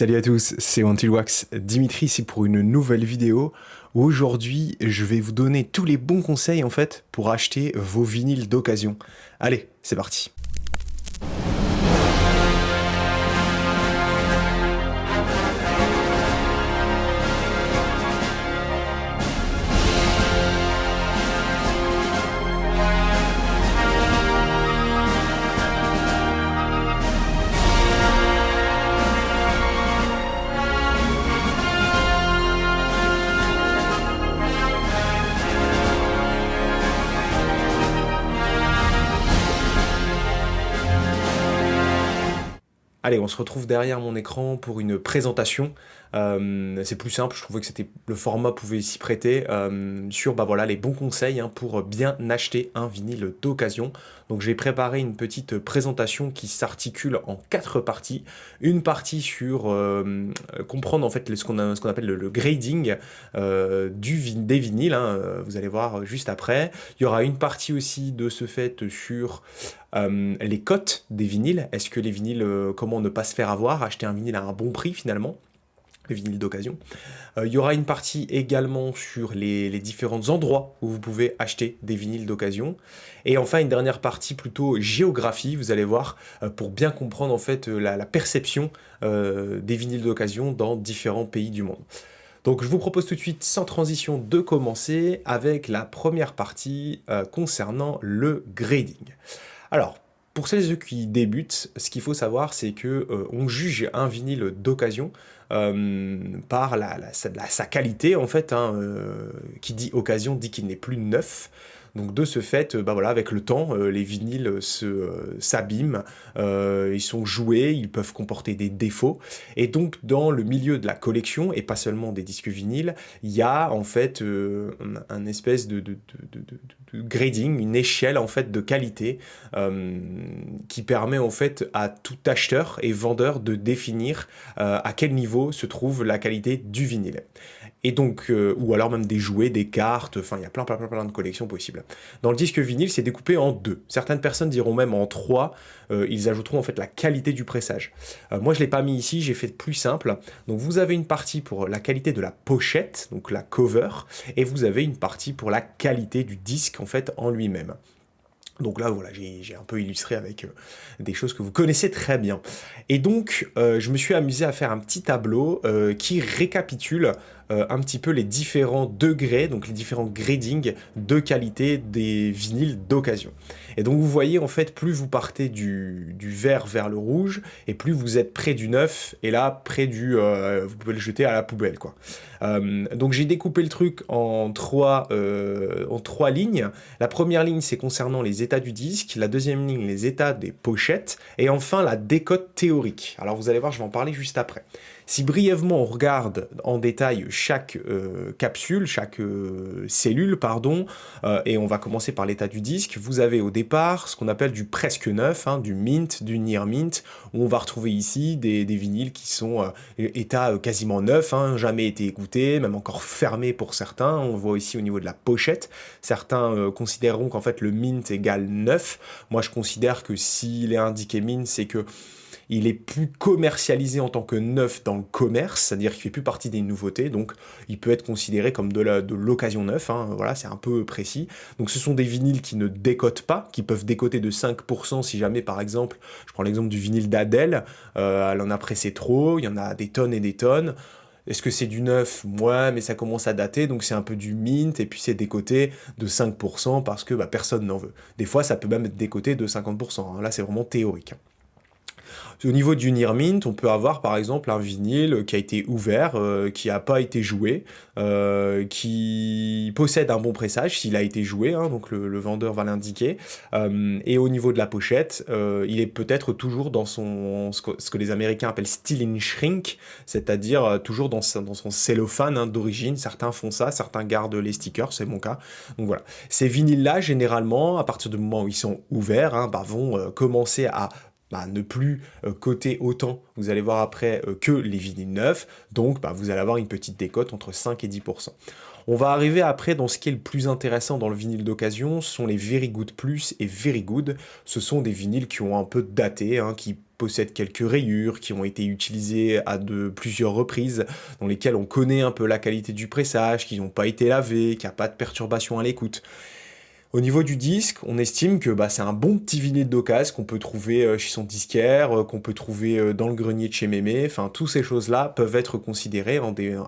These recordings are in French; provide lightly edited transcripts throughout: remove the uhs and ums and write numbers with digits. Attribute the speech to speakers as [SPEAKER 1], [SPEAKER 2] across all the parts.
[SPEAKER 1] Salut à tous, c'est Wantilwax, Dimitri ici pour une nouvelle vidéo où aujourd'hui je vais vous donner tous les bons conseils en fait pour acheter vos vinyles d'occasion. Allez, c'est parti. Allez, on se retrouve derrière mon écran pour une présentation. C'est plus simple, je trouvais que le format pouvait s'y prêter sur bah voilà, les bons conseils pour bien acheter un vinyle d'occasion. Donc j'ai préparé une petite présentation qui s'articule en 4 parties. Une partie sur comprendre en fait ce qu'on appelle le grading des vinyles, vous allez voir juste après. Il y aura une partie aussi de ce fait sur les cotes des vinyles. Est-ce que les vinyles, comment ne pas se faire avoir, acheter un vinyle à un bon prix finalement, le vinyle d'occasion. Il y aura une partie également sur les différents endroits où vous pouvez acheter des vinyles d'occasion. Et enfin une dernière partie plutôt géographie, vous allez voir, pour bien comprendre en fait la perception des vinyles d'occasion dans différents pays du monde. Donc je vous propose tout de suite, sans transition, de commencer avec la première partie concernant le grading. Alors, pour celles et ceux qui débutent, ce qu'il faut savoir, c'est que on juge un vinyle d'occasion par sa qualité, en fait. Qui dit occasion dit qu'il n'est plus neuf. Donc de ce fait, bah voilà, avec le temps, les vinyles s'abîment, ils sont joués, ils peuvent comporter des défauts. Et donc dans le milieu de la collection, et pas seulement des disques vinyles, il y a en fait un espèce de grading, une échelle en fait de qualité qui permet en fait à tout acheteur et vendeur de définir à quel niveau se trouve la qualité du vinyle. Et donc, ou alors même des jouets, des cartes, enfin il y a plein de collections possibles. Dans le disque vinyle, c'est découpé en 2. Certaines personnes diront même en 3, ils ajouteront en fait la qualité du pressage. Moi je ne l'ai pas mis ici, j'ai fait plus simple. Donc vous avez une partie pour la qualité de la pochette, donc la cover, et vous avez une partie pour la qualité du disque en fait en lui-même. Donc là, voilà, j'ai un peu illustré avec des choses que vous connaissez très bien. Et donc, je me suis amusé à faire un petit tableau qui récapitule un petit peu les différents degrés, donc les différents gradings de qualité des vinyles d'occasion. Et donc, vous voyez, en fait, plus vous partez du vert vers le rouge, et plus vous êtes près du neuf, et là, près du... vous pouvez le jeter à la poubelle, quoi. Donc, j'ai découpé le truc en trois lignes. La première ligne, c'est concernant les états du disque, la deuxième ligne, les états des pochettes, et enfin la décote théorique. Alors vous allez voir, je vais en parler juste après. Si brièvement on regarde en détail chaque capsule, chaque cellule, pardon, et on va commencer par l'état du disque, vous avez au départ ce qu'on appelle du presque neuf, du mint, du near mint, où on va retrouver ici des vinyles qui sont état quasiment neuf, jamais été écoutés, même encore fermés pour certains. On voit ici au niveau de la pochette, certains considéreront qu'en fait le mint égale 9. Moi je considère que s'il est indiqué mint, c'est que il est plus commercialisé en tant que neuf dans le commerce, c'est-à-dire qu'il fait plus partie des nouveautés, donc il peut être considéré comme de l'occasion neuf, voilà, c'est un peu précis. Donc ce sont des vinyles qui ne décotent pas, qui peuvent décoter de 5% si jamais, par exemple, je prends l'exemple du vinyle d'Adèle, elle en a pressé trop, il y en a des tonnes et des tonnes. Est-ce que c'est du neuf? Ouais, mais ça commence à dater, donc c'est un peu du mint, et puis c'est décoté de 5% parce que personne n'en veut. Des fois, ça peut même être décoté de 50%, là c'est vraiment théorique. Au niveau du near mint, on peut avoir par exemple un vinyle qui a été ouvert, qui n'a pas été joué, qui possède un bon pressage s'il a été joué, donc le vendeur va l'indiquer, et au niveau de la pochette, il est peut-être toujours dans ce que les Américains appellent still in shrink, c'est-à-dire toujours dans son cellophane d'origine. Certains font ça, certains gardent les stickers, c'est mon cas. Donc voilà, ces vinyles-là, généralement, à partir du moment où ils sont ouverts, vont commencer à ne plus coter autant, vous allez voir après, que les vinyles neufs, donc vous allez avoir une petite décote entre 5 et 10%. On va arriver après dans ce qui est le plus intéressant dans le vinyle d'occasion, ce sont les Very Good Plus et Very Good. Ce sont des vinyles qui ont un peu daté, qui possèdent quelques rayures, qui ont été utilisées à plusieurs reprises, dans lesquelles on connaît un peu la qualité du pressage, qui n'ont pas été lavées, qu'il n'y a pas de perturbation à l'écoute. Au niveau du disque, on estime que c'est un bon petit vinyle d'occasion qu'on peut trouver chez son disquaire, qu'on peut trouver dans le grenier de chez Mémé. Enfin, toutes ces choses-là peuvent être considérées,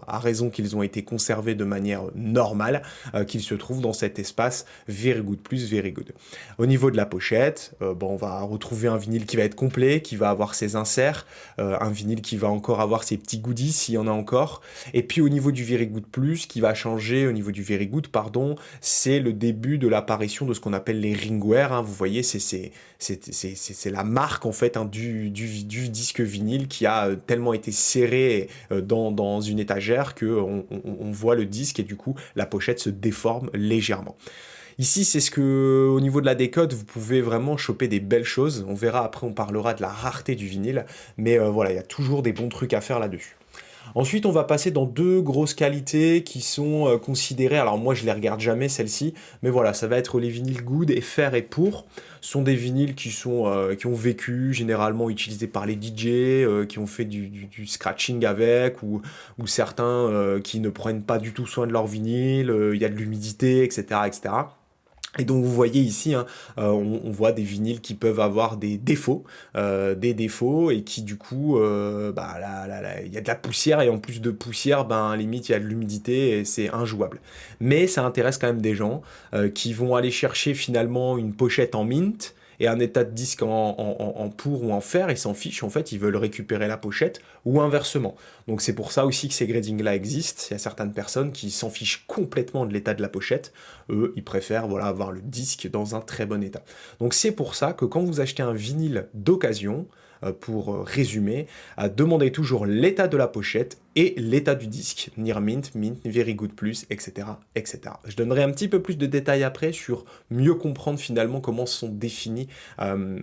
[SPEAKER 1] à raison qu'ils ont été conservés de manière normale, qu'ils se trouvent dans cet espace Very Good plus Very Good. Au niveau de la pochette, on va retrouver un vinyle qui va être complet, qui va avoir ses inserts, un vinyle qui va encore avoir ses petits goodies s'il y en a encore. Et puis au niveau du Very Good plus, qui va changer, au niveau du Very Good, pardon, c'est le début de l'apparition de ce qu'on appelle les ringwear. Vous voyez, c'est la marque en fait du disque vinyle qui a tellement été serré dans une étagère qu'on voit le disque et du coup la pochette se déforme légèrement. Ici, c'est ce que, au niveau de la décote, vous pouvez vraiment choper des belles choses. On verra après, on parlera de la rareté du vinyle, mais voilà, il y a toujours des bons trucs à faire là-dessus. Ensuite, on va passer dans deux grosses qualités qui sont considérées, alors moi je les regarde jamais celles-ci, mais voilà, ça va être les vinyles Good et Fair et Pour. Ce sont des vinyles qui ont vécu, généralement utilisés par les DJ, qui ont fait du scratching avec, ou certains qui ne prennent pas du tout soin de leur vinyle, il y a de l'humidité, etc., etc. Et donc vous voyez ici, on voit des vinyles qui peuvent avoir des défauts, et qui du coup, il y a de la poussière et en plus de poussière, limite il y a de l'humidité et c'est injouable. Mais ça intéresse quand même des gens qui vont aller chercher finalement une pochette en mint et un état de disque en pour ou en fer, ils s'en fichent, en fait, ils veulent récupérer la pochette, ou inversement. Donc c'est pour ça aussi que ces gradings-là existent, il y a certaines personnes qui s'en fichent complètement de l'état de la pochette, eux, ils préfèrent avoir le disque dans un très bon état. Donc c'est pour ça que quand vous achetez un vinyle d'occasion, pour résumer, demandez toujours l'état de la pochette et l'état du disque, Near Mint, Mint, Very Good Plus, etc., etc. Je donnerai un petit peu plus de détails après sur mieux comprendre finalement comment sont définies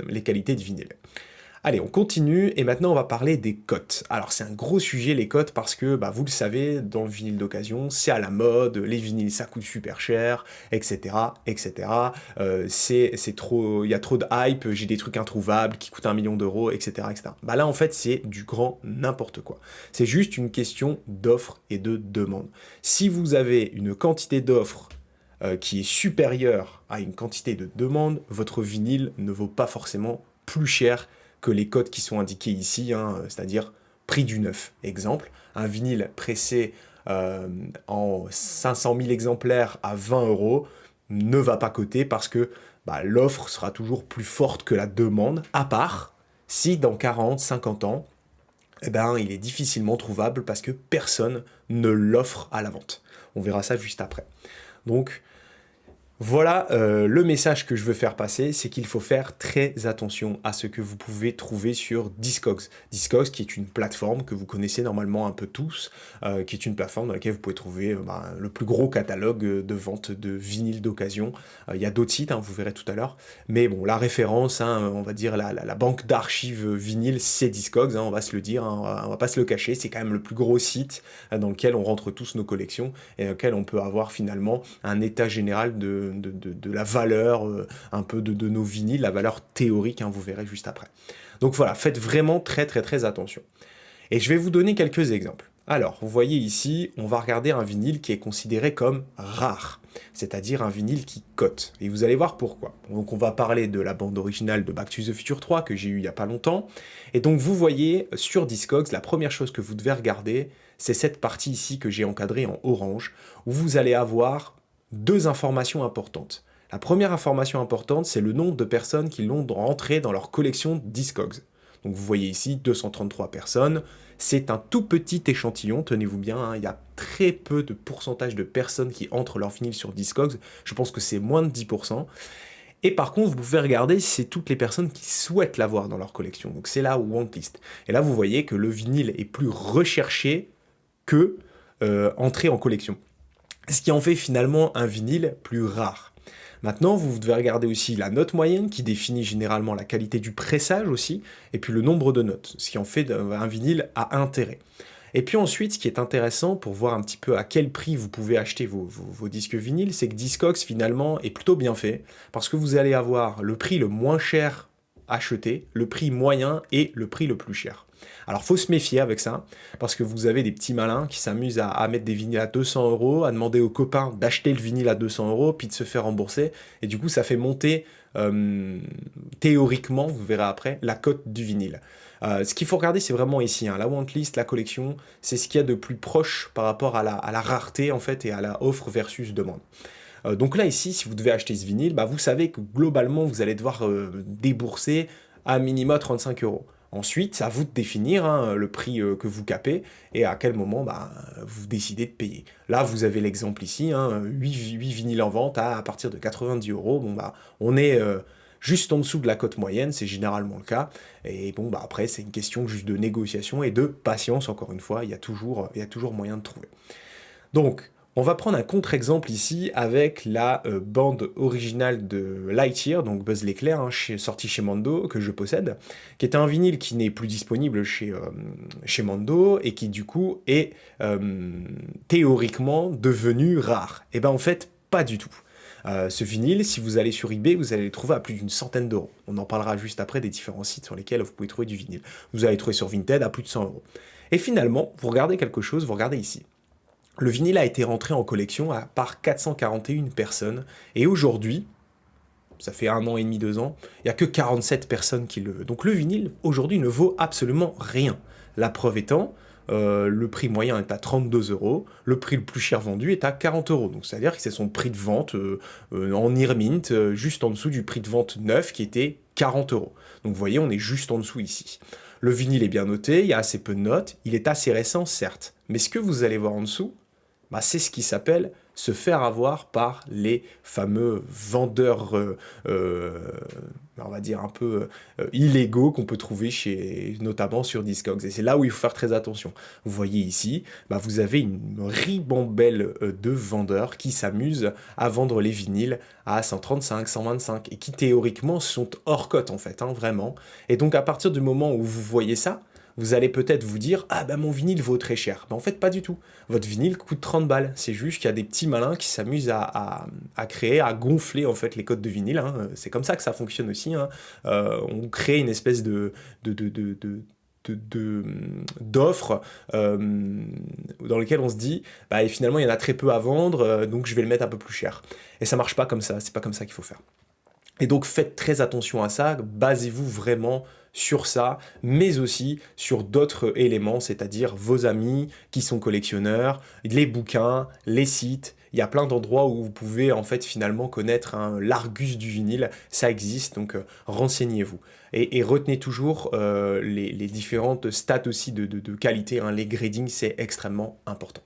[SPEAKER 1] les qualités de vinyle. Allez, on continue et maintenant on va parler des cotes. Alors c'est un gros sujet les cotes parce que vous le savez, dans le vinyle d'occasion, c'est à la mode, les vinyles ça coûte super cher, etc. etc. C'est trop, il y a trop de hype, j'ai des trucs introuvables qui coûtent 1 million d'euros, etc. etc. Là en fait c'est du grand n'importe quoi. C'est juste une question d'offre et de demande. Si vous avez une quantité d'offres qui est supérieure à une quantité de demande, votre vinyle ne vaut pas forcément plus cher que les cotes qui sont indiquées ici, c'est-à-dire prix du neuf. Exemple, un vinyle pressé en 500 000 exemplaires à 20 euros ne va pas coter parce que l'offre sera toujours plus forte que la demande, à part si dans 40, 50 ans, il est difficilement trouvable parce que personne ne l'offre à la vente. On verra ça juste après. Donc, voilà le message que je veux faire passer, c'est qu'il faut faire très attention à ce que vous pouvez trouver sur Discogs. Discogs qui est une plateforme que vous connaissez normalement un peu tous, qui est une plateforme dans laquelle vous pouvez trouver le plus gros catalogue de vente de vinyles d'occasion. Il y a d'autres sites, vous verrez tout à l'heure, mais bon, la référence, on va dire la banque d'archives vinyle, c'est Discogs, on va se le dire, on va pas se le cacher, c'est quand même le plus gros site dans lequel on rentre tous nos collections et dans lequel on peut avoir finalement un état général de la valeur un peu de nos vinyles, la valeur théorique, vous verrez juste après. Donc voilà, faites vraiment très très très attention. Et je vais vous donner quelques exemples. Alors, vous voyez ici, on va regarder un vinyle qui est considéré comme rare, c'est-à-dire un vinyle qui cote. Et vous allez voir pourquoi. Donc on va parler de la bande originale de Back to the Future 3 que j'ai eu il n'y a pas longtemps. Et donc vous voyez sur Discogs, la première chose que vous devez regarder, c'est cette partie ici que j'ai encadrée en orange, où vous allez avoir deux informations importantes. La première information importante, c'est le nombre de personnes qui l'ont rentré dans leur collection Discogs. Donc vous voyez ici 233 personnes, c'est un tout petit échantillon, tenez-vous bien, il y a très peu de pourcentage de personnes qui entrent leur vinyle sur Discogs, je pense que c'est moins de 10%. Et par contre, vous pouvez regarder si c'est toutes les personnes qui souhaitent l'avoir dans leur collection, donc c'est la wantlist. Et là vous voyez que le vinyle est plus recherché que entré en collection. Ce qui en fait finalement un vinyle plus rare. Maintenant, vous devez regarder aussi la note moyenne qui définit généralement la qualité du pressage aussi, et puis le nombre de notes, ce qui en fait un vinyle à intérêt. Et puis ensuite, ce qui est intéressant pour voir un petit peu à quel prix vous pouvez acheter vos disques vinyles, c'est que Discogs finalement est plutôt bien fait, parce que vous allez avoir le prix le moins cher acheté, le prix moyen et le prix le plus cher. Alors, faut se méfier avec ça, parce que vous avez des petits malins qui s'amusent à mettre des vinyles à 200 euros, à demander aux copains d'acheter le vinyle à 200 euros, puis de se faire rembourser, et du coup, ça fait monter, théoriquement, vous verrez après, la cote du vinyle. Ce qu'il faut regarder, c'est vraiment ici, hein, la wantlist, la collection, c'est ce qu'il y a de plus proche par rapport à la rareté, en fait, et à la offre versus demande. Donc là, ici, si vous devez acheter ce vinyle, bah, vous savez que globalement, vous allez devoir débourser à minima 35 euros. Ensuite, c'est à vous de définir hein, le prix que vous capez et à quel moment bah, vous décidez de payer. Là, vous avez l'exemple ici, hein, 8 vinyles en vente à partir de 90 euros. Bon, bah, on est juste en dessous de la cote moyenne, c'est généralement le cas. Et bon, bah, après, c'est une question juste de négociation et de patience, encore une fois, il y a toujours moyen de trouver. Donc, on va prendre un contre-exemple ici avec la bande originale de Lightyear, donc Buzz l'éclair, hein, sorti chez Mando, que je possède, qui est un vinyle qui n'est plus disponible chez Mando et qui du coup est théoriquement devenu rare. Et ben en fait, pas du tout. Ce vinyle, si vous allez sur eBay, vous allez le trouver à plus d'une centaine d'euros. On en parlera juste après des différents sites sur lesquels vous pouvez trouver du vinyle. Vous allez trouver sur Vinted à plus de 100 euros. Et finalement, vous regardez quelque chose, vous regardez ici. Le vinyle a été rentré en collection par 441 personnes, et aujourd'hui, ça fait 1 an et demi, 2 ans, il n'y a que 47 personnes qui le veulent. Donc le vinyle, aujourd'hui, ne vaut absolument rien. La preuve étant, le prix moyen est à 32 euros, le prix le plus cher vendu est à 40 euros. Donc c'est-à-dire que c'est son prix de vente en near mint, juste en dessous du prix de vente neuf qui était 40 euros. Donc vous voyez, on est juste en dessous ici. Le vinyle est bien noté, il y a assez peu de notes, il est assez récent, certes. Mais ce que vous allez voir en dessous, bah, c'est ce qui s'appelle se faire avoir par les fameux vendeurs, on va dire un peu illégaux qu'on peut trouver notamment sur Discogs. Et c'est là où il faut faire très attention. Vous voyez ici, bah, vous avez une ribambelle de vendeurs qui s'amusent à vendre les vinyles à 135, 125 et qui théoriquement sont hors cote en fait, hein, vraiment. Et donc à partir du moment où vous voyez ça, vous allez peut-être vous dire « Ah ben mon vinyle vaut très cher ». Ben en fait, pas du tout. Votre vinyle coûte 30 balles. C'est juste qu'il y a des petits malins qui s'amusent à créer, à gonfler en fait les codes de vinyle. Hein. C'est comme ça que ça fonctionne aussi. Hein. On crée une espèce d'offre dans lequel on se dit bah, et finalement il y en a très peu à vendre, donc je vais le mettre un peu plus cher. Et ça marche pas comme ça. C'est pas comme ça qu'il faut faire. Et donc faites très attention à ça, basez-vous vraiment sur ça, mais aussi sur d'autres éléments, c'est-à-dire vos amis qui sont collectionneurs, les bouquins, les sites. Il y a plein d'endroits où vous pouvez en fait finalement connaître l'Argus du vinyle, ça existe, donc renseignez-vous. Et retenez toujours les différentes stats aussi de qualité, hein. Les gradings c'est extrêmement important.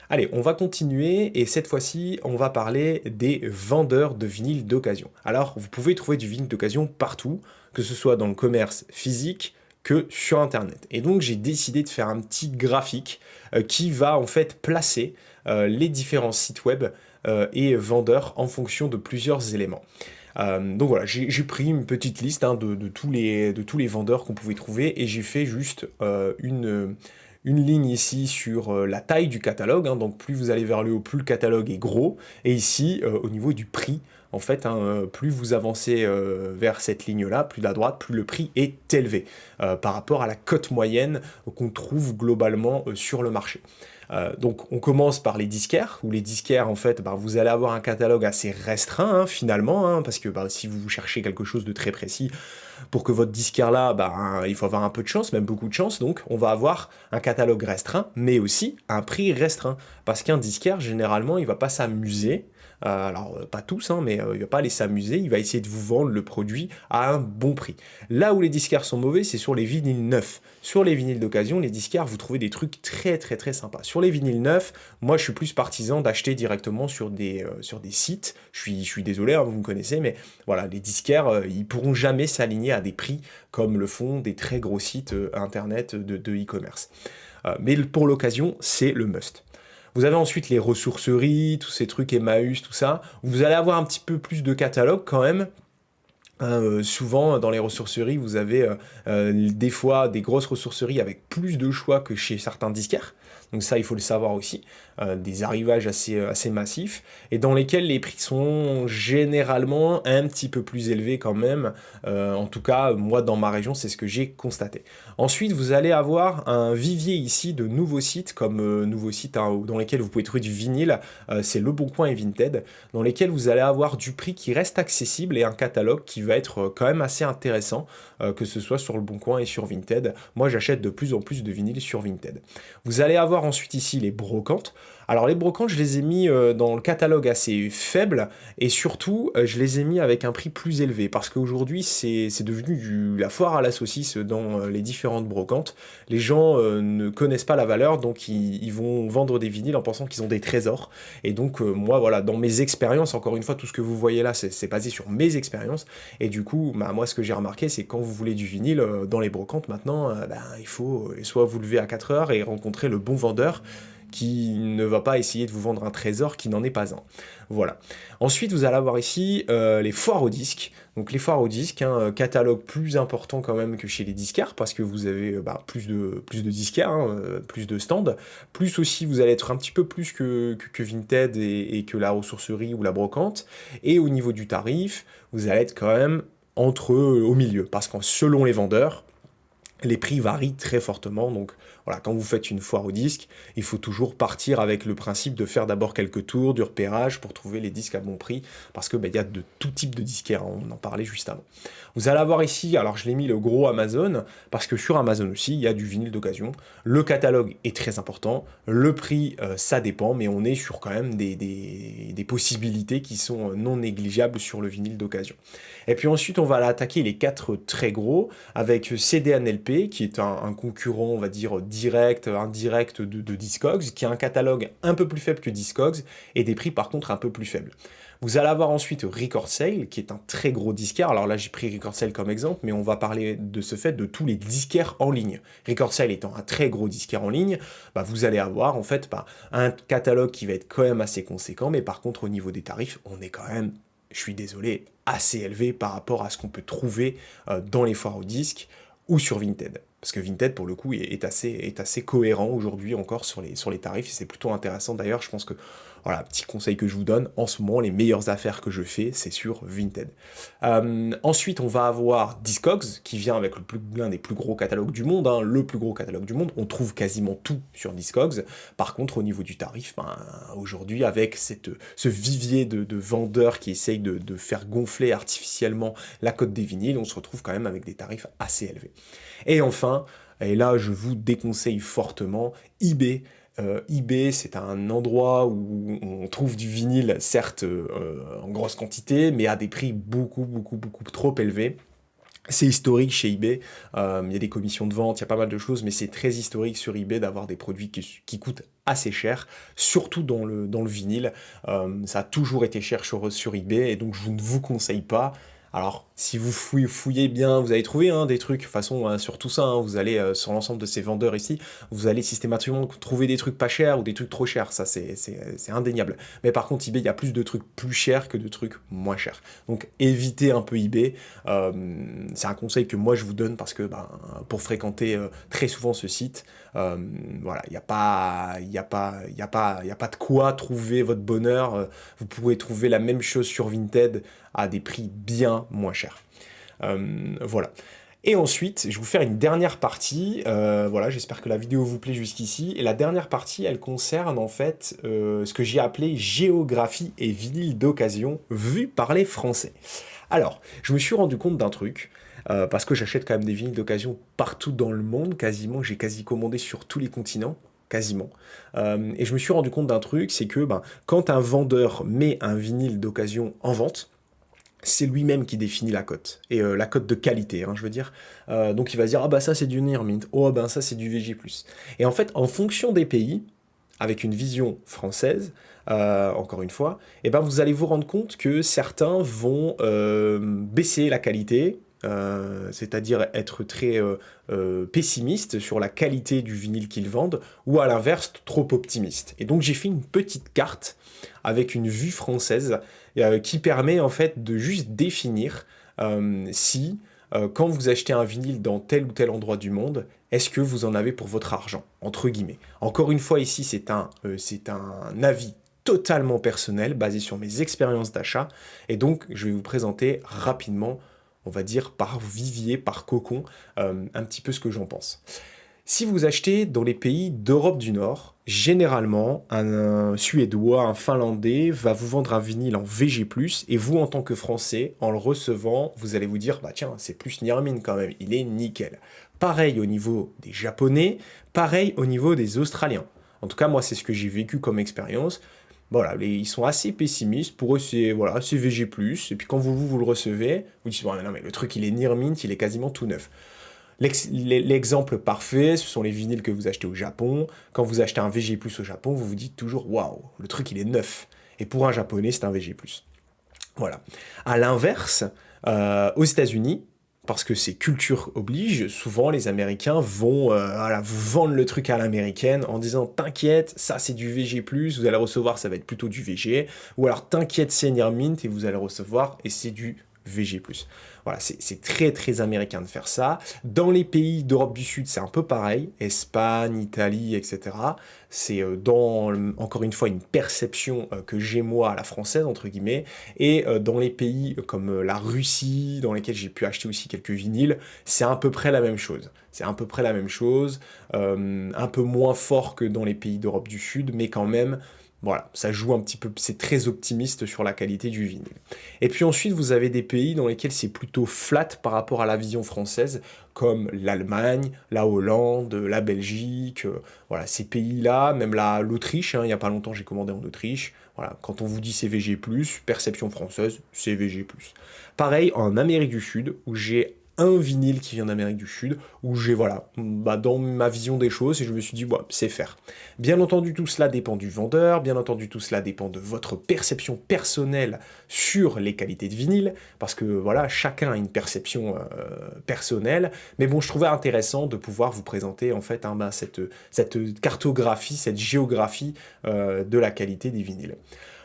[SPEAKER 1] Allez, on va continuer et cette fois-ci, on va parler des vendeurs de vinyle d'occasion. Alors, vous pouvez trouver du vinyle d'occasion partout, que ce soit dans le commerce physique que sur Internet. Et donc, j'ai décidé de faire un petit graphique qui va en fait placer les différents sites web et vendeurs en fonction de plusieurs éléments. Donc voilà, j'ai pris une petite liste hein, de tous les vendeurs qu'on pouvait trouver et j'ai fait juste une ligne ici sur la taille du catalogue, hein, donc plus vous allez vers le haut, plus le catalogue est gros, et ici, au niveau du prix, en fait, hein, plus vous avancez vers cette ligne-là, plus à droite, plus le prix est élevé, par rapport à la cote moyenne qu'on trouve globalement sur le marché. Donc on commence par les disquaires, où les disquaires, en fait, bah, vous allez avoir un catalogue assez restreint, hein, finalement, hein, parce que bah, si vous cherchez quelque chose de très précis, pour que votre disquaire là, bah, il faut avoir un peu de chance, même beaucoup de chance, donc on va avoir un catalogue restreint, mais aussi un prix restreint. Parce qu'un disquaire, généralement, il va pas s'amuser, alors pas tous, hein, mais il va pas aller s'amuser, il va essayer de vous vendre le produit à un bon prix. Là où les disquaires sont mauvais, c'est sur les vinyles neufs. Sur les vinyles d'occasion, les disquaires, vous trouvez des trucs très très très sympas. Sur les vinyles neufs, moi je suis plus partisan d'acheter directement sur des sites. Je suis désolé, hein, vous me connaissez, mais voilà, les disquaires, ils pourront jamais s'aligner à des prix comme le font des très gros sites internet de e-commerce. Mais pour l'occasion, c'est le must. Vous avez ensuite les ressourceries, tous ces trucs Emmaüs, tout ça. Vous allez avoir un petit peu plus de catalogue quand même. Souvent, dans les ressourceries, vous avez des fois des grosses ressourceries avec plus de choix que chez certains disquaires. Donc ça, il faut le savoir aussi. Des arrivages assez massifs et dans lesquels les prix sont généralement un petit peu plus élevés quand même. En tout cas, moi, dans ma région, c'est ce que j'ai constaté. Ensuite, vous allez avoir un vivier ici de nouveaux sites, comme nouveaux sites hein, dans lesquels vous pouvez trouver du vinyle. C'est Le Bon Coin et Vinted, dans lesquels vous allez avoir du prix qui reste accessible et un catalogue qui va être quand même assez intéressant, que ce soit sur Le Bon Coin et sur Vinted. Moi, j'achète de plus en plus de vinyles sur Vinted. Vous allez avoir ensuite ici les brocantes. Alors les brocantes, je les ai mis dans le catalogue assez faible et surtout, je les ai mis avec un prix plus élevé parce qu'aujourd'hui, c'est devenu la foire à la saucisse dans les différentes brocantes. Les gens ne connaissent pas la valeur, donc ils vont vendre des vinyles en pensant qu'ils ont des trésors. Et donc, moi, voilà, dans mes expériences, encore une fois, tout ce que vous voyez là, c'est basé sur mes expériences. Et du coup, bah, moi, ce que j'ai remarqué, c'est quand vous voulez du vinyle dans les brocantes, maintenant, bah, il faut soit vous lever à 4 heures et rencontrer le bon vendeur qui ne va pas essayer de vous vendre un trésor qui n'en est pas un. Voilà. Ensuite, vous allez avoir ici les foires aux disques. Donc les foires aux disques, un catalogue plus important quand même que chez les disquaires, parce que vous avez bah, plus de disquaires, hein, plus de stands. Plus aussi, vous allez être un petit peu plus que Vinted et que la ressourcerie ou la brocante. Et au niveau du tarif, vous allez être quand même au milieu, parce que selon les vendeurs, les prix varient très fortement, donc voilà, quand vous faites une foire au disque, il faut toujours partir avec le principe de faire d'abord quelques tours, du repérage pour trouver les disques à bon prix, parce que y a de tout type de disquaires, hein, on en parlait juste avant. Vous allez avoir ici, alors je l'ai mis le gros Amazon, parce que sur Amazon aussi, il y a du vinyle d'occasion. Le catalogue est très important, le prix, ça dépend, mais on est sur quand même des possibilités qui sont non négligeables sur le vinyle d'occasion. Et puis ensuite, on va attaquer les 4 très gros, avec CDNLP, qui est un concurrent, on va dire, direct, indirect de Discogs, qui a un catalogue un peu plus faible que Discogs, et des prix par contre un peu plus faibles. Vous allez avoir ensuite Record Sale, qui est un très gros disquaire. Alors là, j'ai pris Record Sale comme exemple, mais on va parler de ce fait de tous les disquaires en ligne. Record Sale étant un très gros disquaire en ligne, bah, vous allez avoir en fait un catalogue qui va être quand même assez conséquent, mais par contre au niveau des tarifs, on est quand même, je suis désolé, assez élevé par rapport à ce qu'on peut trouver dans les foires aux disques ou sur Vinted. Parce que Vinted, pour le coup, est assez cohérent aujourd'hui encore sur les tarifs, et c'est plutôt intéressant d'ailleurs. Je pense que, voilà, petit conseil que je vous donne, en ce moment, les meilleures affaires que je fais, c'est sur Vinted. Ensuite, on va avoir Discogs, qui vient avec l'un des plus gros catalogues du monde, hein, le plus gros catalogue du monde. On trouve quasiment tout sur Discogs. Par contre, au niveau du tarif, ben, aujourd'hui, avec ce vivier de vendeurs qui essayent de faire gonfler artificiellement la cote des vinyles, on se retrouve quand même avec des tarifs assez élevés. Et enfin, et là je vous déconseille fortement, eBay. eBay, c'est un endroit où on trouve du vinyle, certes en grosse quantité, mais à des prix beaucoup trop élevés. C'est historique chez eBay, il y a des commissions de vente, il y a pas mal de choses, mais c'est très historique sur eBay d'avoir des produits qui coûtent assez cher, surtout dans le vinyle. Ça a toujours été cher sur eBay, et donc je ne vous conseille pas. Alors, si vous fouillez bien, vous allez trouver hein, des trucs, de toute façon, sur tout ça, hein, vous allez, sur l'ensemble de ces vendeurs ici, vous allez systématiquement trouver des trucs pas chers ou des trucs trop chers, ça c'est indéniable. Mais par contre, eBay, il y a plus de trucs plus chers que de trucs moins chers. Donc, évitez un peu eBay, c'est un conseil que moi je vous donne parce que pour fréquenter très souvent ce site, voilà, il n'y a pas de quoi trouver votre bonheur, vous pourrez trouver la même chose sur Vinted à des prix bien moins chers. Voilà. Et ensuite, je vais vous faire une dernière partie. Voilà, j'espère que la vidéo vous plaît jusqu'ici. Et la dernière partie, elle concerne en fait ce que j'ai appelé géographie et vinyle d'occasion vue par les Français. Alors, je me suis rendu compte d'un truc. Parce que j'achète quand même des vinyles d'occasion partout dans le monde, quasiment, j'ai quasi commandé sur tous les continents, quasiment. Et je me suis rendu compte d'un truc, c'est que quand un vendeur met un vinyle d'occasion en vente, c'est lui-même qui définit la cote, et la cote de qualité, hein, je veux dire. Donc il va se dire, ah bah ça c'est du Near Mint, oh ben ça c'est du VG+. Et en fait, en fonction des pays, avec une vision française, encore une fois, et vous allez vous rendre compte que certains vont baisser la qualité, c'est-à-dire être très pessimiste sur la qualité du vinyle qu'ils vendent, ou à l'inverse, trop optimiste. Et donc j'ai fait une petite carte avec une vue française qui permet en fait de juste définir si quand vous achetez un vinyle dans tel ou tel endroit du monde, est-ce que vous en avez pour votre argent, entre guillemets. Encore une fois, ici, c'est un avis totalement personnel, basé sur mes expériences d'achat, et donc je vais vous présenter rapidement, on va dire par vivier, par cocon, un petit peu ce que j'en pense. Si vous achetez dans les pays d'Europe du Nord, généralement, un Suédois, un Finlandais va vous vendre un vinyle en VG+, et vous, en tant que Français, en le recevant, vous allez vous dire, bah tiens, c'est plus Nirmin quand même, il est nickel. Pareil au niveau des Japonais, pareil au niveau des Australiens. En tout cas, moi, c'est ce que j'ai vécu comme expérience. Voilà, ils sont assez pessimistes. Pour eux, c'est voilà, c'est VG+. Et puis quand vous le recevez, vous dites, ouais, non, mais le truc, il est near mint, il est quasiment tout neuf. L'exemple parfait, ce sont les vinyles que vous achetez au Japon. Quand vous achetez un VG+, au Japon, vous vous dites toujours, waouh, le truc, il est neuf. Et pour un Japonais, c'est un VG+. Voilà. À l'inverse, aux États-Unis, parce que c'est culture oblige, souvent les Américains vont voilà, vous vendre le truc à l'américaine en disant t'inquiète, ça c'est du VG+, vous allez recevoir, ça va être plutôt du VG, ou alors t'inquiète, c'est Near Mint et vous allez recevoir et c'est du VG+. Voilà, c'est très très américain de faire ça. Dans les pays d'Europe du Sud, c'est un peu pareil, Espagne, Italie, etc. C'est encore une fois, une perception que j'ai moi à la française, entre guillemets, et dans les pays comme la Russie, dans lesquels j'ai pu acheter aussi quelques vinyles, c'est à peu près la même chose. C'est à peu près la même chose, un peu moins fort que dans les pays d'Europe du Sud, mais quand même, voilà, ça joue un petit peu, c'est très optimiste sur la qualité du vinyle. Et puis ensuite, vous avez des pays dans lesquels c'est plutôt flat par rapport à la vision française, comme l'Allemagne, la Hollande, la Belgique, voilà, ces pays-là, même l'Autriche, hein, il n'y a pas longtemps j'ai commandé en Autriche, voilà, quand on vous dit CVG+, perception française, CVG+. Pareil en Amérique du Sud, où j'ai un vinyle qui vient d'Amérique du Sud, où j'ai, voilà, bah, dans ma vision des choses, et je me suis dit, ouais, c'est faire. Bien entendu, tout cela dépend du vendeur, bien entendu, tout cela dépend de votre perception personnelle sur les qualités de vinyle, parce que, voilà, chacun a une perception personnelle, mais bon, je trouvais intéressant de pouvoir vous présenter, en fait, hein, bah, cette cartographie, cette géographie de la qualité des vinyles.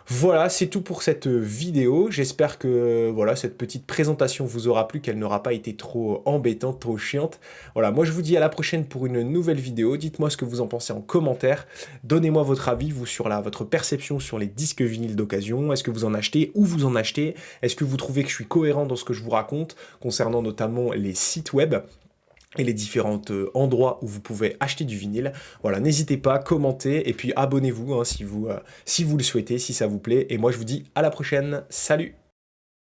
[SPEAKER 1] Voilà, c'est tout pour cette vidéo. J'espère que voilà, cette petite présentation vous aura plu, qu'elle n'aura pas été trop embêtante, trop chiante. Voilà, moi je vous dis à la prochaine pour une nouvelle vidéo. Dites-moi ce que vous en pensez en commentaire. Donnez-moi votre avis, vous, sur votre perception sur les disques vinyles d'occasion. Est-ce que vous en achetez? Où vous en achetez? Est-ce que vous trouvez que je suis cohérent dans ce que je vous raconte, concernant notamment les sites web et les différents endroits où vous pouvez acheter du vinyle. Voilà, n'hésitez pas, commentez, et puis abonnez-vous hein, si vous le souhaitez, si ça vous plaît. Et moi, je vous dis à la prochaine. Salut!